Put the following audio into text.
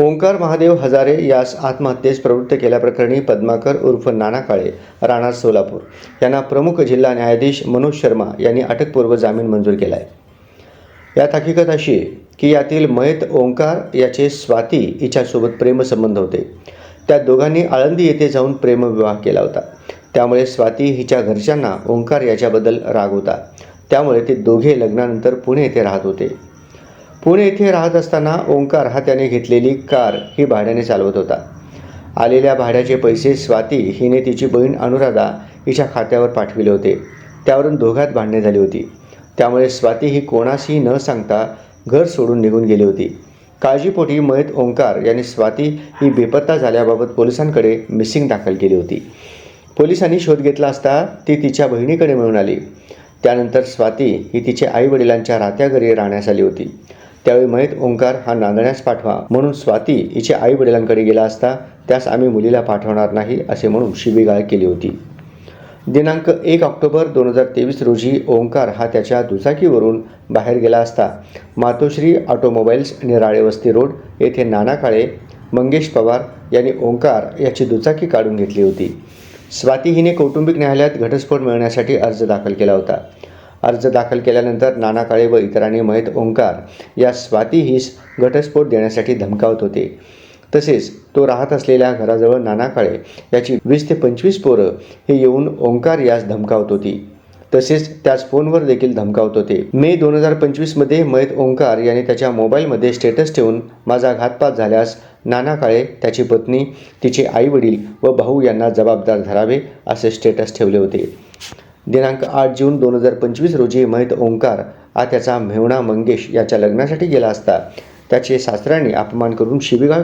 ओंकार महादेव हजारे यास आत्महत्येस प्रवृत्त केल्याप्रकरणी पद्माकर उर्फ नाना काळे राहणार सोलापूर यांना प्रमुख जिल्हा न्यायाधीश मनोज शर्मा यांनी अटकपूर्व जामीन मंजूर केला आहे। यात हकीकत अशी आहे की यातील मयत ओंकार याचे स्वाती हिच्यासोबत प्रेमसंबंध होते। त्या दोघांनी आळंदी येथे जाऊन प्रेमविवाह केला होता। त्यामुळे स्वाती हिच्या घरच्यांना ओंकार याच्याबद्दल राग होता। त्यामुळे ते दोघे लग्नानंतर पुणे येथे राहत होते। पुणे येथे राहत असताना ओंकार हा त्याने घेतलेली कार ही भाड्याने चालवत होता। आलेल्या भाड्याचे पैसे स्वाती हिने तिची बहीण अनुराधा हिच्या खात्यावर पाठविले होते। त्यावरून दोघात भांडणे झाली होती। त्यामुळे स्वाती ही कोणासही न सांगता घर सोडून निघून गेली होती। काळजीपोटी मयत ओंकार यांनी स्वाती ही बेपत्ता झाल्याबाबत पोलिसांकडे मिसिंग दाखल केली होती। पोलिसांनी शोध घेतला असता ती तिच्या बहिणीकडे मिळून आली। त्यानंतर स्वाती ही तिच्या आईवडिलांच्या राहत्या घरी राहण्यास आली होती। त्यावेळी मयत ओंकार हा नांदण्यास पाठवा म्हणून स्वाती हिच्या आईवडिलांकडे गेला असता त्यास आम्ही मुलीला पाठवणार नाही असे म्हणून शिवीगाळ केली होती। दिनांक 1 ऑक्टोबर 2023 रोजी ओंकार हा त्याच्या दुचाकीवरून बाहेर गेला असता मातोश्री ऑटोमोबाईल्स निराळे वस्ती रोड येथे नाना काळे मंगेश पवार यांनी ओंकार याची दुचाकी काढून घेतली होती। स्वाती हिने कौटुंबिक न्यायालयात घटस्फोट मिळवण्यासाठी अर्ज दाखल केला होता। अर्ज दाखल केल्यानंतर नाना काळे व इतरांनी मयत ओंकार या स्वाती हिस घटस्फोट देण्यासाठी धमकावत होते। तसेच तो राहत असलेल्या घराजवळ नाना काळे याची 20 ते 25 पोरं हे येऊन ओंकार यास धमकावत होती। तसेच त्याच फोनवर देखील धमकावत होते। मे 2025 मध्ये मयत ओंकार याने त्याच्या मोबाईलमध्ये स्टेटस ठेवून माझा घातपात झाल्यास नाना काळे, त्याची पत्नी, तिचे आईवडील व भाऊ यांना जबाबदार धरावे असे स्टेटस ठेवले होते। दिनांक 8 जून 2025 रोजी मयत ओंकार हा त्याचा मेहुणा मंगेश याच्या लग्नासाठी गेला असता त्याचे सासऱ्यांनी अपमान करून शिवीगाळ